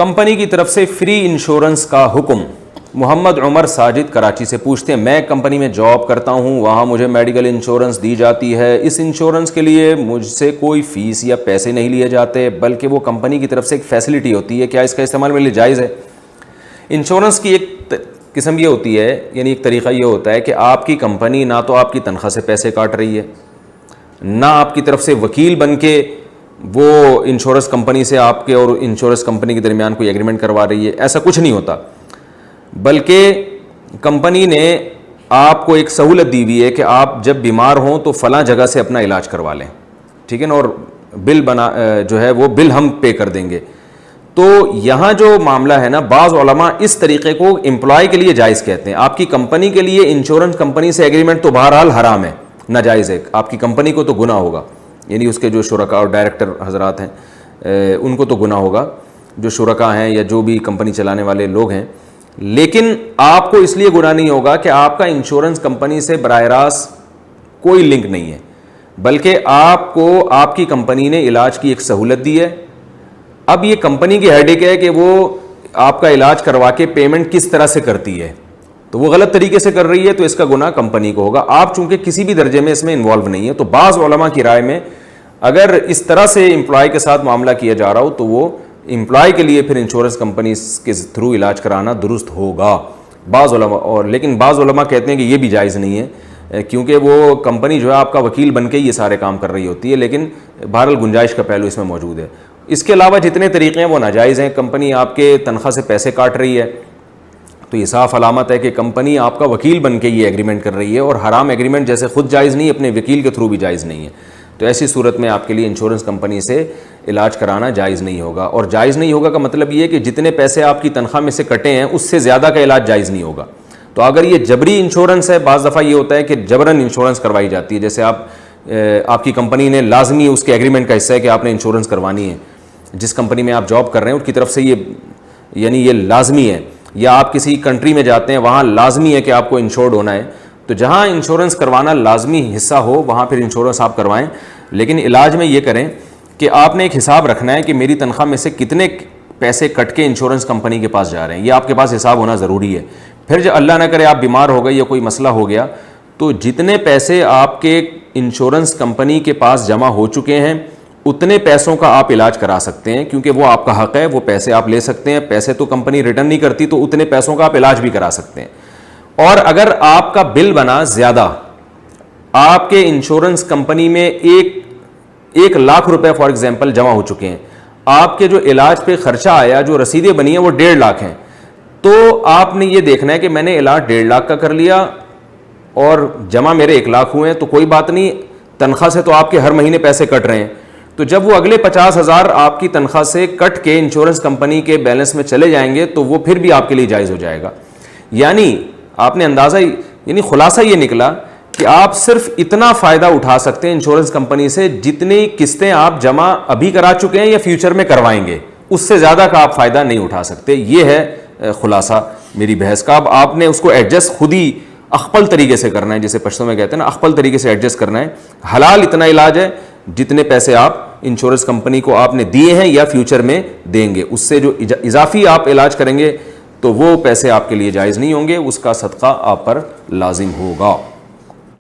Company کی طرف سے فری انشورنس کا حکم. محمد عمر ساجد کراچی سے پوچھتے ہیں میں کمپنی میں جاب کرتا ہوں, وہاں مجھے میڈیکل انشورنس دی جاتی ہے. اس انشورنس کے لیے مجھ سے کوئی فیس یا پیسے نہیں لیے جاتے بلکہ وہ کمپنی کی طرف سے ایک فیسلٹی ہوتی ہے, کیا اس کا استعمال میرے لیے جائز ہے؟ انشورنس کی ایک قسم یہ ہوتی ہے, یعنی ایک طریقہ یہ ہوتا ہے کہ آپ کی کمپنی نہ تو آپ کی تنخواہ سے پیسے کاٹ رہی ہے, نہ آپ کی طرف سے وکیل بن کے وہ انشورنس کمپنی سے آپ کے اور انشورنس کمپنی کے درمیان کوئی ایگریمنٹ کروا رہی ہے. ایسا کچھ نہیں ہوتا, بلکہ کمپنی نے آپ کو ایک سہولت دی ہوئی ہے کہ آپ جب بیمار ہوں تو فلاں جگہ سے اپنا علاج کروا لیں, ٹھیک ہے نا, اور بل جو ہے وہ بل ہم پے کر دیں گے. تو یہاں جو معاملہ ہے نا, بعض علماء اس طریقے کو امپلائی کے لیے جائز کہتے ہیں. آپ کی کمپنی کے لیے انشورنس کمپنی سے ایگریمنٹ تو بہرحال حرام ہے, ناجائز ہے, آپ کی کمپنی کو تو گناہ ہوگا, یعنی اس کے جو شرکاء اور ڈائریکٹر حضرات ہیں ان کو تو گناہ ہوگا, جو شرکاء ہیں یا جو بھی کمپنی چلانے والے لوگ ہیں. لیکن آپ کو اس لیے گناہ نہیں ہوگا کہ آپ کا انشورنس کمپنی سے براہ راست کوئی لنک نہیں ہے, بلکہ آپ کو آپ کی کمپنی نے علاج کی ایک سہولت دی ہے. اب یہ کمپنی کی ہیڈیک ہے کہ وہ آپ کا علاج کروا کے پیمنٹ کس طرح سے کرتی ہے, تو وہ غلط طریقے سے کر رہی ہے تو اس کا گناہ کمپنی کو ہوگا. آپ چونکہ کسی بھی درجے میں اس میں انوالو نہیں ہے, تو بعض علماء کی رائے میں اگر اس طرح سے امپلائی کے ساتھ معاملہ کیا جا رہا ہو تو وہ امپلائی کے لیے پھر انشورنس کمپنی کے تھرو علاج کرانا درست ہوگا بعض علماء. اور لیکن بعض علماء کہتے ہیں کہ یہ بھی جائز نہیں ہے, کیونکہ وہ کمپنی جو ہے آپ کا وکیل بن کے یہ سارے کام کر رہی ہوتی ہے, لیکن بہرحال گنجائش کا پہلو اس میں موجود ہے. اس کے علاوہ جتنے طریقے ہیں وہ ناجائز ہیں. کمپنی آپ کے تنخواہ سے پیسے کاٹ رہی ہے تو یہ صاف علامت ہے کہ کمپنی آپ کا وکیل بن کے یہ ایگریمنٹ کر رہی ہے, اور حرام ایگریمنٹ جیسے خود جائز نہیں, اپنے وکیل کے تھرو بھی جائز نہیں ہے. تو ایسی صورت میں آپ کے لیے انشورنس کمپنی سے علاج کرانا جائز نہیں ہوگا. اور جائز نہیں ہوگا کا مطلب یہ ہے کہ جتنے پیسے آپ کی تنخواہ میں سے کٹے ہیں اس سے زیادہ کا علاج جائز نہیں ہوگا. تو اگر یہ جبری انشورنس ہے, بعض دفعہ یہ ہوتا ہے کہ جبراً انشورنس کروائی جاتی ہے, جیسے آپ کی کمپنی نے لازمی اس کے ایگریمنٹ کا حصہ ہے کہ آپ نے انشورنس کروانی ہے, جس کمپنی میں آپ جاب کر رہے ہیں ان کی طرف سے یہ یعنی یہ لازمی ہے, یا آپ کسی کنٹری میں جاتے ہیں وہاں لازمی ہے کہ آپ کو انشورڈ ہونا ہے. تو جہاں انشورنس کروانا لازمی حصہ ہو وہاں پھر انشورنس آپ کروائیں, لیکن علاج میں یہ کریں کہ آپ نے ایک حساب رکھنا ہے کہ میری تنخواہ میں سے کتنے پیسے کٹ کے انشورنس کمپنی کے پاس جا رہے ہیں, یہ آپ کے پاس حساب ہونا ضروری ہے. پھر جو اللہ نہ کرے آپ بیمار ہو گئے یا کوئی مسئلہ ہو گیا تو جتنے پیسے آپ کے انشورنس کمپنی کے پاس جمع ہو چکے ہیں اتنے پیسوں کا آپ علاج کرا سکتے ہیں, کیونکہ وہ آپ کا حق ہے, وہ پیسے آپ لے سکتے ہیں. پیسے تو کمپنی ریٹرن نہیں کرتی, تو اتنے پیسوں کا آپ علاج بھی کرا سکتے ہیں. اور اگر آپ کا بل بنا زیادہ, آپ کے انشورنس کمپنی میں 1 لاکھ روپے فار ایگزامپل جمع ہو چکے ہیں, آپ کے جو علاج پہ خرچہ آیا جو رسیدیں بنی ہیں وہ 1.5 لاکھ ہیں, تو آپ نے یہ دیکھنا ہے کہ میں نے علاج 1.5 لاکھ کا کر لیا اور جمع میرے 1 لاکھ ہوئے ہیں, تو کوئی بات نہیں, تنخواہ سے تو آپ کے ہر مہینے پیسے کٹ رہے ہیں. تو جب وہ اگلے 50,000 آپ کی تنخواہ سے کٹ کے انشورنس کمپنی کے بیلنس میں چلے جائیں گے تو وہ پھر بھی آپ کے لیے جائز ہو جائے گا. یعنی آپ نے اندازہ یعنی خلاصہ یہ نکلا کہ آپ صرف اتنا فائدہ اٹھا سکتے ہیں انشورنس کمپنی سے جتنی قسطیں آپ جمع ابھی کرا چکے ہیں یا فیوچر میں کروائیں گے, اس سے زیادہ کا آپ فائدہ نہیں اٹھا سکتے. یہ ہے خلاصہ میری بحث کا. اب آپ نے اس کو ایڈجسٹ خود ہی اخپل طریقے سے کرنا ہے, جسے پشتو میں کہتے ہیں نا, اخپل طریقے سے ایڈجسٹ کرنا ہے. حلال اتنا علاج ہے جتنے پیسے آپ انشورنس کمپنی کو آپ نے دیے ہیں یا فیوچر میں دیں گے, اس سے جو اضافی آپ علاج کریں گے تو وہ پیسے آپ کے لیے جائز نہیں ہوں گے, اس کا صدقہ آپ پر لازم ہوگا.